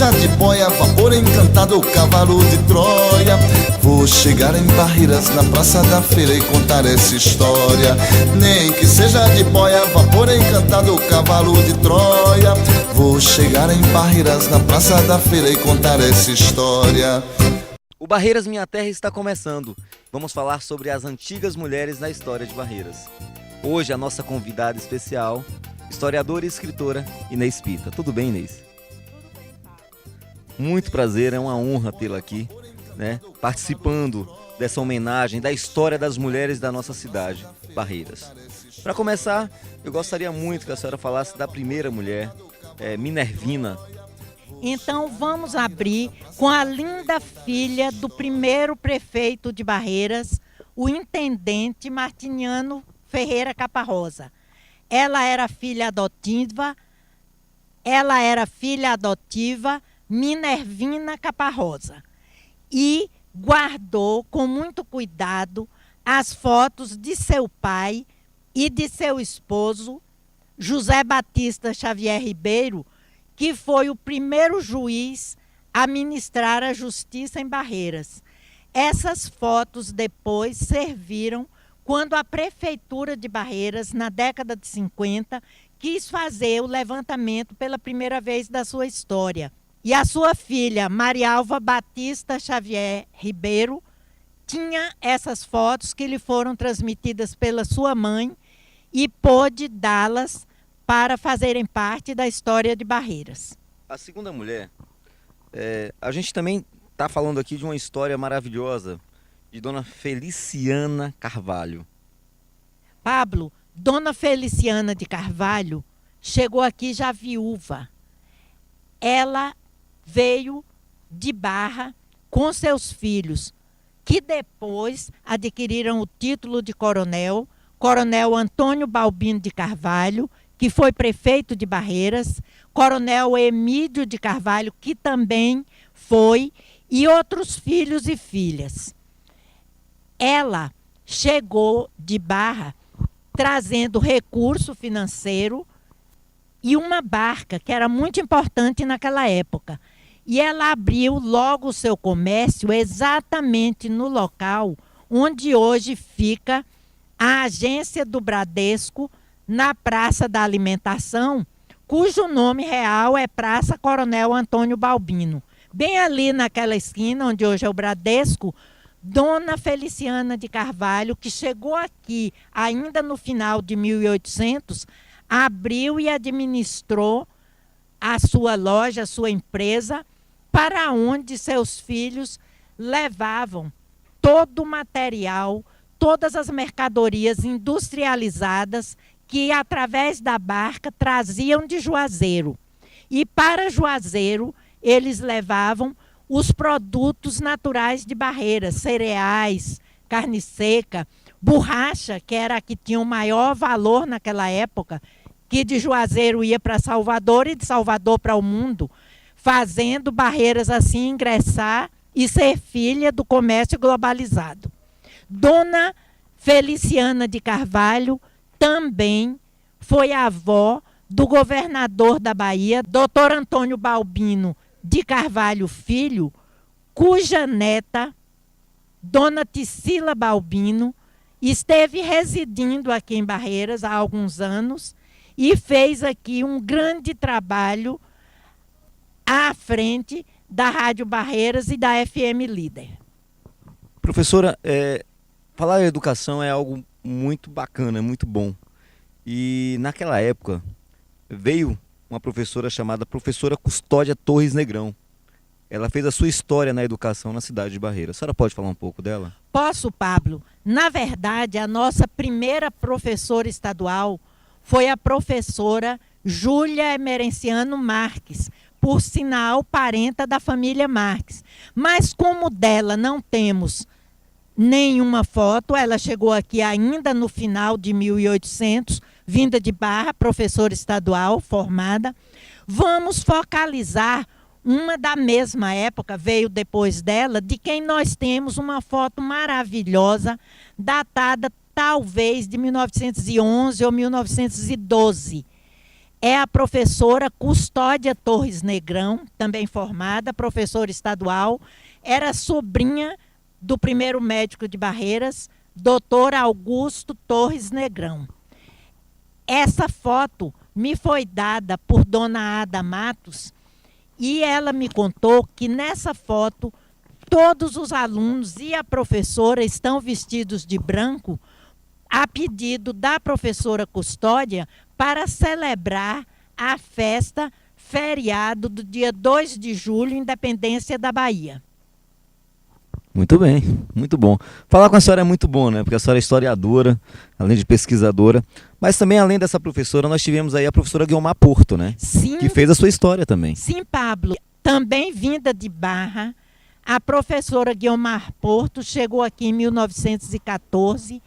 seja de boia, vapor encantado ou cavalo de Troia, vou chegar em Barreiras na praça da feira e contar essa história. Nem que seja de boia, vapor encantado ou cavalo de Troia, vou chegar em Barreiras na praça da feira e contar essa história. O Barreiras Minha Terra está começando. Vamos falar sobre as antigas mulheres na história de Barreiras. Hoje a nossa convidada especial, historiadora e escritora Inês Pita. Tudo bem, Inês? Tudo bem, Pablo. Muito prazer, é uma honra tê-la aqui, né, participando dessa homenagem da história das mulheres da nossa cidade, Barreiras. Para começar, eu gostaria muito que a senhora falasse da primeira mulher, Minervina. Então vamos abrir com a linda filha do primeiro prefeito de Barreiras, o intendente Martiniano Ferreira Caparrosa. Ela era filha adotiva Minervina Caparrosa e guardou com muito cuidado as fotos de seu pai e de seu esposo, José Batista Xavier Ribeiro, que foi o primeiro juiz a ministrar a justiça em Barreiras. Essas fotos depois serviram quando a Prefeitura de Barreiras, na década de 50, quis fazer o levantamento pela primeira vez da sua história. E a sua filha, Marialva Batista Xavier Ribeiro, tinha essas fotos que lhe foram transmitidas pela sua mãe e pôde dá-las para fazerem parte da história de Barreiras. A segunda mulher, a gente também está falando aqui de uma história maravilhosa de Dona Feliciana Carvalho. Pablo, Dona Feliciana de Carvalho chegou aqui já viúva. Ela veio de Barra com seus filhos, que depois adquiriram o título de coronel, Coronel Antônio Balbino de Carvalho, que foi prefeito de Barreiras, Coronel Emílio de Carvalho, que também foi, e outros filhos e filhas. Ela chegou de Barra trazendo recurso financeiro e uma barca, que era muito importante naquela época. E ela abriu logo o seu comércio exatamente no local onde hoje fica a agência do Bradesco, na Praça da Alimentação, cujo nome real é Praça Coronel Antônio Balbino. Bem ali naquela esquina, onde hoje é o Bradesco, Dona Feliciana de Carvalho, que chegou aqui ainda no final de 1800, abriu e administrou a sua loja, a sua empresa, para onde seus filhos levavam todo o material, todas as mercadorias industrializadas que, através da barca, traziam de Juazeiro. E para Juazeiro, eles levavam os produtos naturais de Barreiras, cereais, carne seca, borracha, que era a que tinha o maior valor naquela época, que de Juazeiro ia para Salvador e de Salvador para o mundo, fazendo Barreiras assim ingressar e ser filha do comércio globalizado. Dona Feliciana de Carvalho também foi avó do governador da Bahia, Dr. Antônio Balbino de Carvalho Filho, cuja neta, Dona Tisila Balbino, esteve residindo aqui em Barreiras há alguns anos e fez aqui um grande trabalho à frente da Rádio Barreiras e da FM Líder. Professora, falar em educação é algo muito bacana, muito bom. E naquela época veio uma professora chamada Professora Custódia Torres Negrão. Ela fez a sua história na educação na cidade de Barreiras. A senhora pode falar um pouco dela? Posso, Pablo. Na verdade, a nossa primeira professora estadual foi a professora Júlia Emerenciano Marques, por sinal parenta da família Marques. Mas como dela não temos nenhuma foto, ela chegou aqui ainda no final de 1800, vinda de Barra, professora estadual formada. Vamos focalizar uma da mesma época, veio depois dela, de quem nós temos uma foto maravilhosa, datada talvez de 1911 ou 1912. é a professora Custódia Torres Negrão, também formada, professora estadual, era sobrinha do primeiro médico de Barreiras, Dr. Augusto Torres Negrão. Essa foto me foi dada por Dona Ada Matos e ela me contou que nessa foto todos os alunos e a professora estão vestidos de branco a pedido da professora Custódia para celebrar a festa feriado do dia 2 de julho, Independência da Bahia. Muito bem, muito bom. Falar com a senhora é muito bom, né? Porque a senhora é historiadora, além de pesquisadora. Mas também, além dessa professora, nós tivemos aí a professora Guiomar Porto, né? Sim, Que fez a sua história também. sim, Pablo. Também vinda de Barra, a professora Guiomar Porto chegou aqui em 1914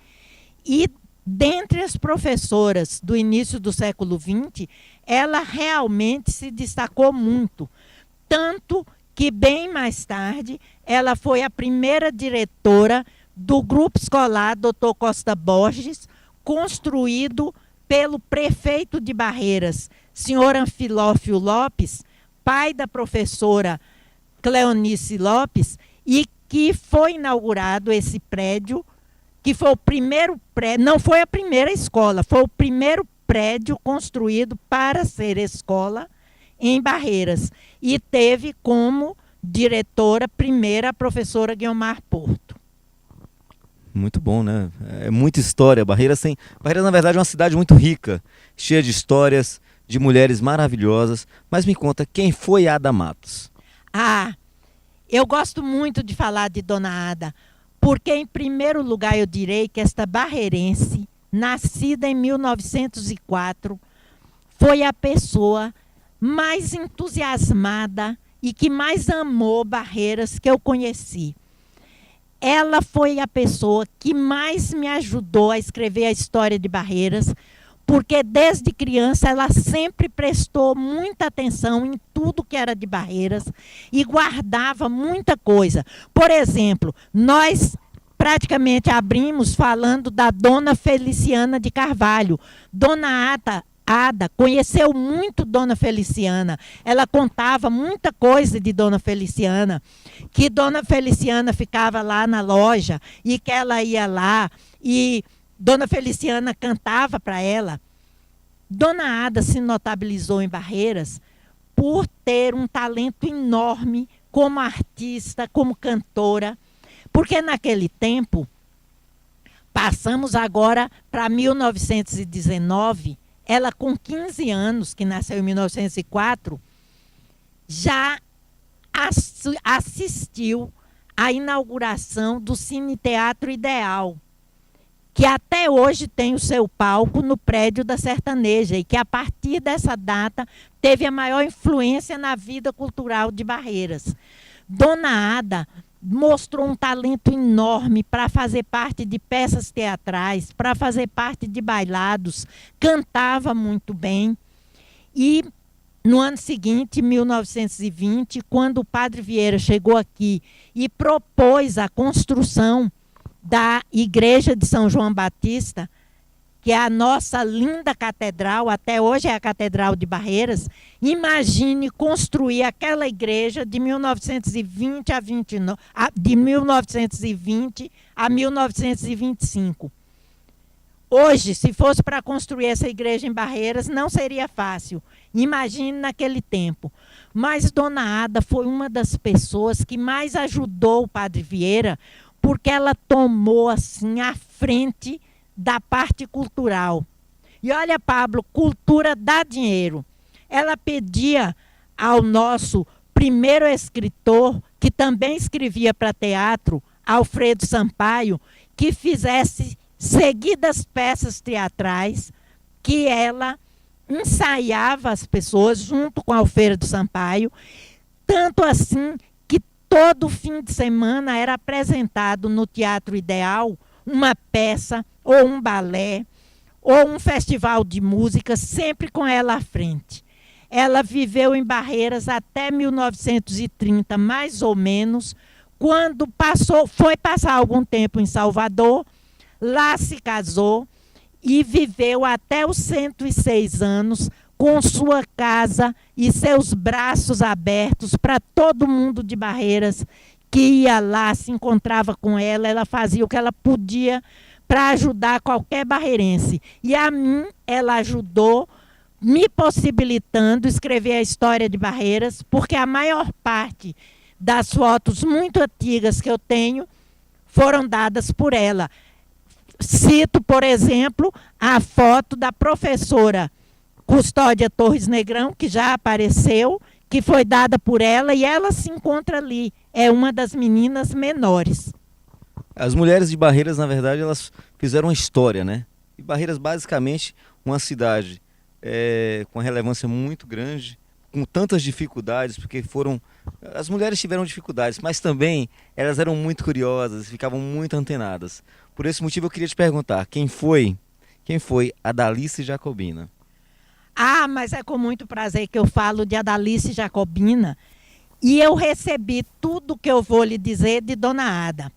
e, dentre as professoras do início do século XX, ela realmente se destacou muito. Tanto que, bem mais tarde, ela foi a primeira diretora do grupo escolar Dr. Costa Borges, construído pelo prefeito de Barreiras, senhor Anfilófio Lopes, pai da professora Cleonice Lopes, e que foi inaugurado esse prédio, que foi o primeiro prédio, não foi a primeira escola, foi o primeiro prédio construído para ser escola em Barreiras, e teve como diretora primeira a professora Guiomar Porto. Muito bom, né? É muita história. Barreiras, na verdade, é uma cidade muito rica, cheia de histórias, de mulheres maravilhosas. Mas me conta, quem foi Ada Matos? Ah, eu gosto muito de falar de Dona Ada, porque, em primeiro lugar, eu direi que esta barreirense, nascida em 1904, foi a pessoa mais entusiasmada e que mais amou Barreiras que eu conheci. Ela foi a pessoa que mais me ajudou a escrever a história de Barreiras, porque desde criança ela sempre prestou muita atenção em tudo que era de Barreiras e guardava muita coisa. Por exemplo, nós praticamente abrimos falando da Dona Feliciana de Carvalho. Dona Ada conheceu muito Dona Feliciana. Ela contava muita coisa de Dona Feliciana, que Dona Feliciana ficava lá na loja e que ela ia lá e Dona Feliciana cantava para ela. Dona Ada se notabilizou em Barreiras por ter um talento enorme como artista, como cantora, porque naquele tempo, passamos agora para 1919, ela com 15 anos, que nasceu em 1904, já assistiu à inauguração do Cine Teatro Ideal, que até hoje tem o seu palco no prédio da Sertaneja e que, a partir dessa data, teve a maior influência na vida cultural de Barreiras. Dona Ada mostrou um talento enorme para fazer parte de peças teatrais, para fazer parte de bailados, cantava muito bem. E no ano seguinte, 1920, quando o Padre Vieira chegou aqui e propôs a construção da Igreja de São João Batista, que é a nossa linda catedral, até hoje é a Catedral de Barreiras, imagine construir aquela igreja de 1920 a 1925. Hoje, se fosse para construir essa igreja em Barreiras, não seria fácil. Imagine naquele tempo. Mas Dona Ada foi uma das pessoas que mais ajudou o Padre Vieira, porque ela tomou assim a frente da parte cultural. E olha, Pablo, cultura dá dinheiro. Ela pedia ao nosso primeiro escritor, que também escrevia para teatro, Alfredo Sampaio, que fizesse seguidas peças teatrais, que ela ensaiava as pessoas junto com Alfredo Sampaio, tanto assim que todo fim de semana era apresentado no Teatro Ideal uma peça, ou um balé, ou um festival de música, sempre com ela à frente. Ela viveu em Barreiras até 1930, mais ou menos, quando foi passar algum tempo em Salvador, lá se casou e viveu até os 106 anos, com sua casa e seus braços abertos para todo mundo de Barreiras que ia lá, se encontrava com ela, ela fazia o que ela podia para ajudar qualquer barreirense. E a mim, ela ajudou, me possibilitando escrever a história de Barreiras, porque a maior parte das fotos muito antigas que eu tenho foram dadas por ela. Cito, por exemplo, a foto da professora Custódia Torres Negrão, que já apareceu, que foi dada por ela, e ela se encontra ali. É uma das meninas menores. As mulheres de Barreiras, na verdade, elas fizeram uma história, né? E Barreiras, basicamente, uma cidade com uma relevância muito grande, com tantas dificuldades, porque as mulheres tiveram dificuldades, mas também elas eram muito curiosas, ficavam muito antenadas. Por esse motivo eu queria te perguntar, quem foi Adalice Jacobina? Ah, mas é com muito prazer que eu falo de Adalice Jacobina, e eu recebi tudo que eu vou lhe dizer de Dona Ada.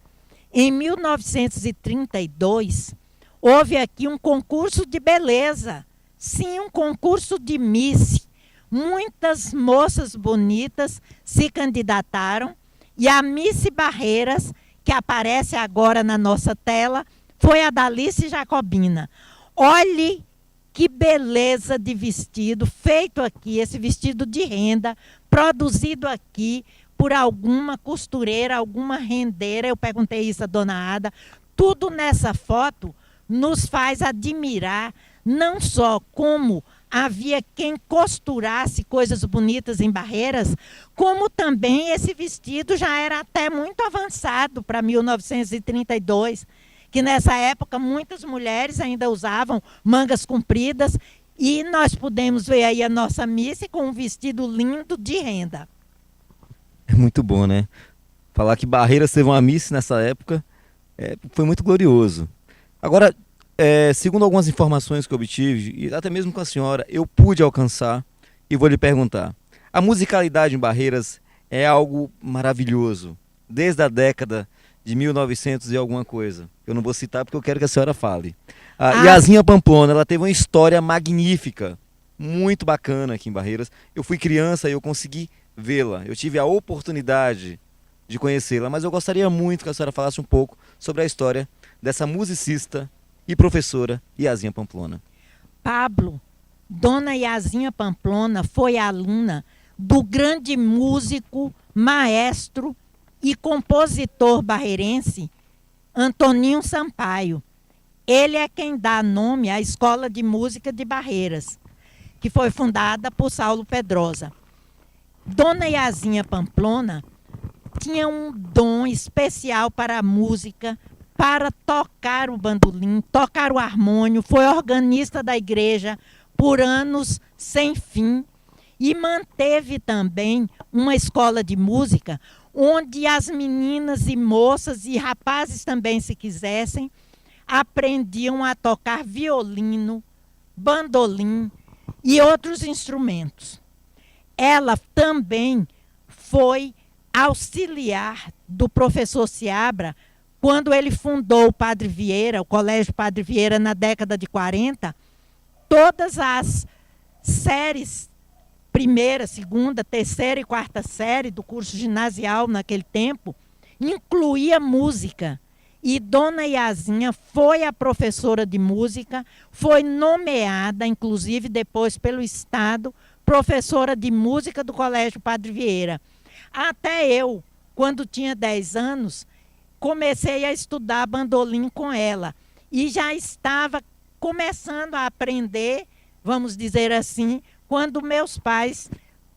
Em 1932, houve aqui um concurso de beleza, sim, um concurso de Miss. Muitas moças bonitas se candidataram e a Miss Barreiras, que aparece agora na nossa tela, foi a Adalice Jacobina. Olhe que beleza de vestido feito aqui, esse vestido de renda, produzido aqui por alguma costureira, alguma rendeira. Eu perguntei isso à Dona Ada. Tudo nessa foto nos faz admirar não só como havia quem costurasse coisas bonitas em Barreiras, como também esse vestido já era até muito avançado para 1932, que nessa época muitas mulheres ainda usavam mangas compridas, e nós podemos ver aí a nossa Miss com um vestido lindo de renda. É muito bom, né? Falar que Barreiras teve uma Miss nessa época foi muito glorioso. Agora, segundo algumas informações que eu obtive, e até mesmo com a senhora, eu pude alcançar, e vou lhe perguntar. A musicalidade em Barreiras é algo maravilhoso, desde a década de 1900 e alguma coisa. Eu não vou citar porque eu quero que a senhora fale. Yazinha Pamplona, ela teve uma história magnífica, muito bacana aqui em Barreiras. Eu fui criança e eu consegui vê-la, eu tive a oportunidade de conhecê-la, mas eu gostaria muito que a senhora falasse um pouco sobre a história dessa musicista e professora Yazinha Pamplona. Pablo, Dona Yazinha Pamplona foi aluna do grande músico, maestro e compositor barreirense Antoninho Sampaio. Ele é quem dá nome à Escola de Música de Barreiras, que foi fundada por Saulo Pedrosa. Dona Yazinha Pamplona tinha um dom especial para a música, para tocar o bandolim, tocar o harmônio, foi organista da igreja por anos sem fim e manteve também uma escola de música onde as meninas e moças e rapazes também, se quisessem, aprendiam a tocar violino, bandolim e outros instrumentos. Ela também foi auxiliar do professor Seabra quando ele fundou o Padre Vieira, o Colégio Padre Vieira, na década de 40. Todas as séries, primeira, segunda, terceira e quarta série do curso ginasial naquele tempo, incluía música. E Dona Yazinha foi a professora de música, foi nomeada, inclusive depois pelo Estado, professora de música do Colégio Padre Vieira. Até eu, quando tinha 10 anos, comecei a estudar bandolim com ela. E já estava começando a aprender, vamos dizer assim, quando meus pais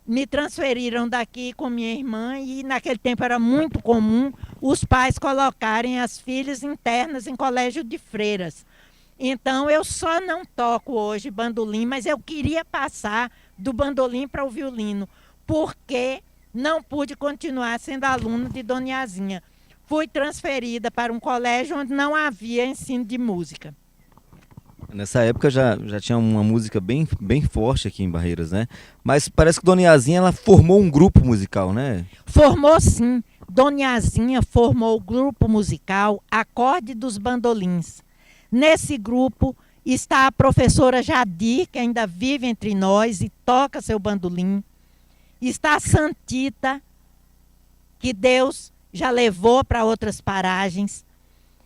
me transferiram daqui com minha irmã, e naquele tempo era muito comum os pais colocarem as filhas internas em colégio de freiras. Então, eu só não toco hoje bandolim, mas eu queria passar do bandolim para o violino, porque não pude continuar sendo aluna de Dona Yazinha. Fui transferida para um colégio onde não havia ensino de música. Nessa época já tinha uma música bem forte aqui em Barreiras, né? Mas parece que Dona Yazinha, ela formou um grupo musical, né? Formou sim. Dona Yazinha formou o grupo musical Acorde dos Bandolins. Nesse grupo está a professora Jadir, que ainda vive entre nós e toca seu bandolim. Está a Santita, que Deus já levou para outras paragens.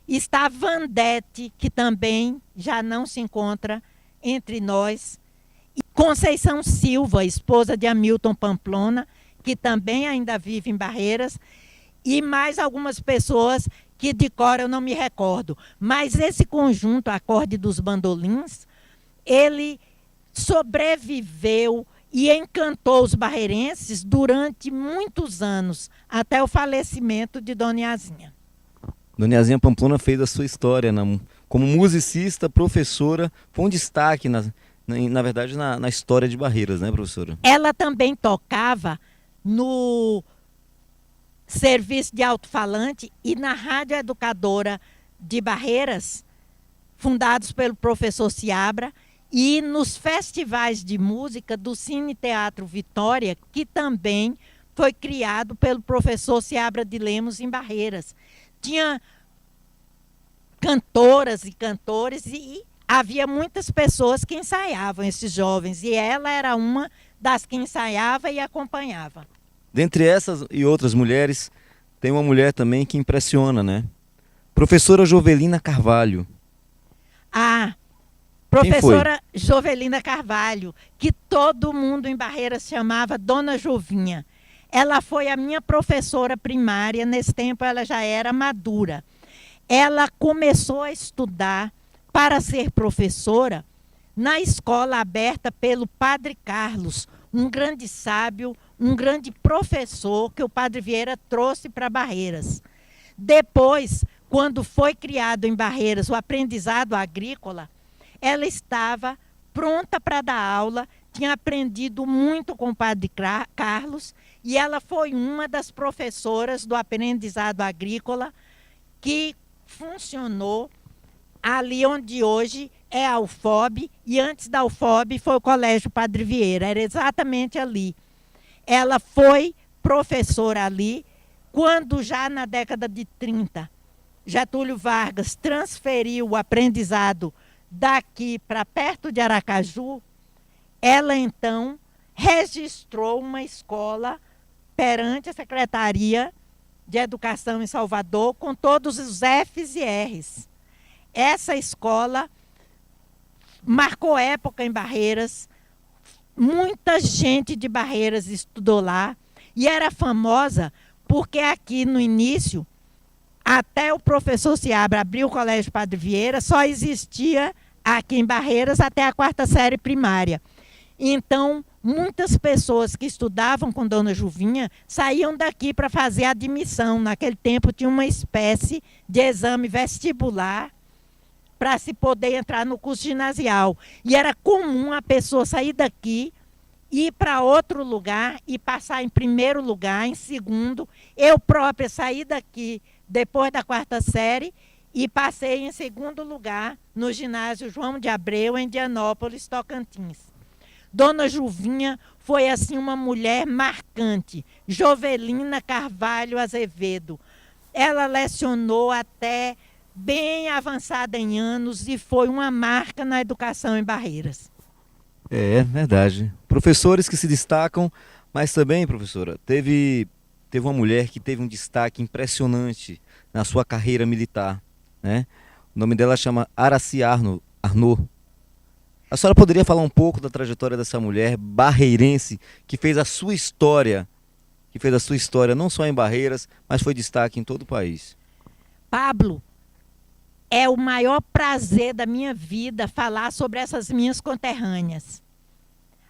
Está a Vandete, que também já não se encontra entre nós. E Conceição Silva, esposa de Hamilton Pamplona, que também ainda vive em Barreiras. E mais algumas pessoas que de cor eu não me recordo. Mas esse conjunto, Acorde dos Bandolins, ele sobreviveu e encantou os barreirenses durante muitos anos, até o falecimento de Dona Iazinha. Dona Iazinha Pamplona fez a sua história como musicista, professora, foi um destaque, na verdade, na história de Barreiras, né, professora? Ela também tocava no serviço de alto-falante e na Rádio Educadora de Barreiras, fundados pelo professor Seabra, e nos festivais de música do Cine Teatro Vitória, que também foi criado pelo professor Seabra de Lemos em Barreiras. Tinha cantoras e cantores e havia muitas pessoas que ensaiavam, esses jovens, e ela era uma das que ensaiava e acompanhava. Dentre essas e outras mulheres, tem uma mulher também que impressiona, né? Professora Jovelina Carvalho. A professora Jovelina Carvalho, que todo mundo em Barreiras chamava Dona Jovinha. Ela foi a minha professora primária, nesse tempo ela já era madura. Ela começou a estudar para ser professora na escola aberta pelo Padre Carlos, um grande sábio, um grande professor que o Padre Vieira trouxe para Barreiras. Depois, quando foi criado em Barreiras o aprendizado agrícola, ela estava pronta para dar aula, tinha aprendido muito com o Padre Carlos e ela foi uma das professoras do aprendizado agrícola que funcionou ali onde hoje é a UFOB, e antes da UFOB foi o Colégio Padre Vieira, era exatamente ali. Ela foi professora ali, quando já na década de 30, Getúlio Vargas transferiu o aprendizado daqui para perto de Aracaju, ela então registrou uma escola perante a Secretaria de Educação em Salvador, com todos os Fs e Rs. Essa escola marcou época em Barreiras, muita gente de Barreiras estudou lá, e era famosa porque aqui no início, até o professor Seabra abriu o Colégio Padre Vieira, só existia aqui em Barreiras até a 4ª série primária. Então, muitas pessoas que estudavam com Dona Jovinha saíam daqui para fazer admissão. Naquele tempo tinha uma espécie de exame vestibular para se poder entrar no curso ginasial. E era comum a pessoa sair daqui, ir para outro lugar e passar em primeiro lugar, em segundo. Eu própria saí daqui depois da 4ª série e passei em segundo lugar no ginásio João de Abreu, em Indianópolis, Tocantins. Dona Jovinha foi assim uma mulher marcante, Jovelina Carvalho Azevedo. Ela lecionou até bem avançada em anos e foi uma marca na educação em Barreiras. É verdade. Professores que se destacam, mas também, professora, teve uma mulher que teve um destaque impressionante na sua carreira militar, né? O nome dela chama Araci Arnaud. A senhora poderia falar um pouco da trajetória dessa mulher barreirense que fez a sua história não só em Barreiras, mas foi destaque em todo o país? Pablo, é o maior prazer da minha vida falar sobre essas minhas conterrâneas.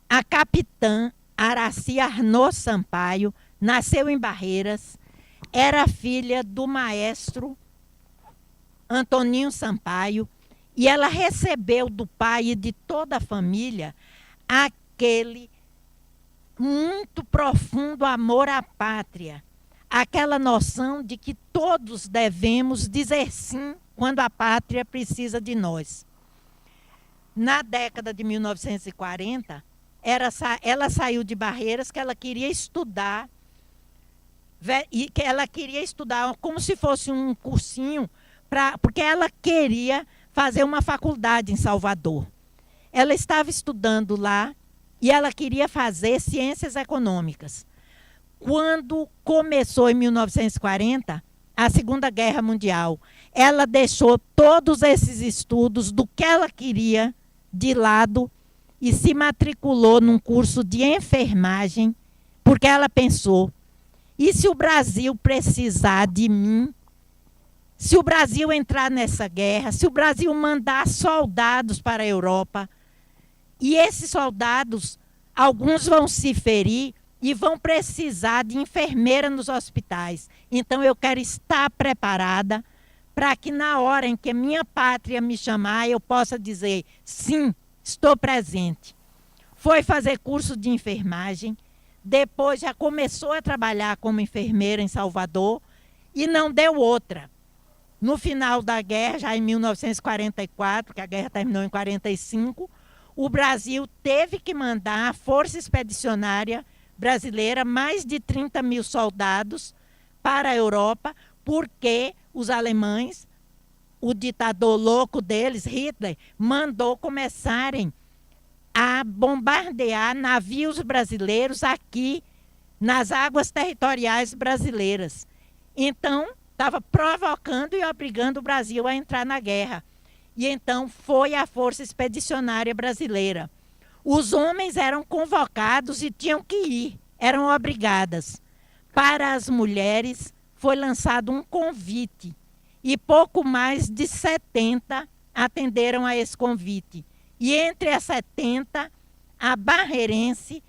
A capitã Araci Arnaud Sampaio nasceu em Barreiras, era filha do maestro Antoninho Sampaio, e ela recebeu do pai e de toda a família aquele muito profundo amor à pátria, aquela noção de que todos devemos dizer sim quando a pátria precisa de nós. Na década de 1940, ela saiu de Barreiras, que ela queria estudar, e que ela queria estudar como se fosse um cursinho, porque ela queria fazer uma faculdade em Salvador. Ela estava estudando lá e ela queria fazer ciências econômicas. Quando começou em 1940, a Segunda Guerra Mundial, ela deixou todos esses estudos do que ela queria de lado e se matriculou num curso de enfermagem, porque ela pensou, e se o Brasil precisar de mim, se o Brasil entrar nessa guerra, se o Brasil mandar soldados para a Europa, e esses soldados, alguns vão se ferir e vão precisar de enfermeira nos hospitais. Então eu quero estar preparada para que na hora em que minha pátria me chamar, eu possa dizer, sim, estou presente. Foi fazer curso de enfermagem, depois já começou a trabalhar como enfermeira em Salvador e não deu outra. No final da guerra, já em 1944, que a guerra terminou em 1945, o Brasil teve que mandar a Força Expedicionária Brasileira, mais de 30 mil soldados, para a Europa, porque os alemães, o ditador louco deles, Hitler, mandou começarem a bombardear navios brasileiros aqui nas águas territoriais brasileiras. Então, estava provocando e obrigando o Brasil a entrar na guerra. E então foi a Força Expedicionária Brasileira. Os homens eram convocados e tinham que ir, eram obrigadas. Para as mulheres foi lançado um convite e pouco mais de 70 atenderam a esse convite. E entre as 70, a barreirense,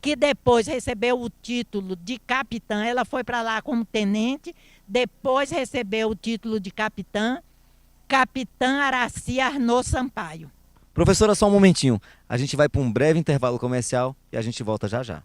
que depois recebeu o título de capitã, ela foi para lá como tenente, depois recebeu o título de capitã, Capitã Araci Arnaud Sampaio. Professora, só um momentinho. A gente vai para um breve intervalo comercial e a gente volta já já.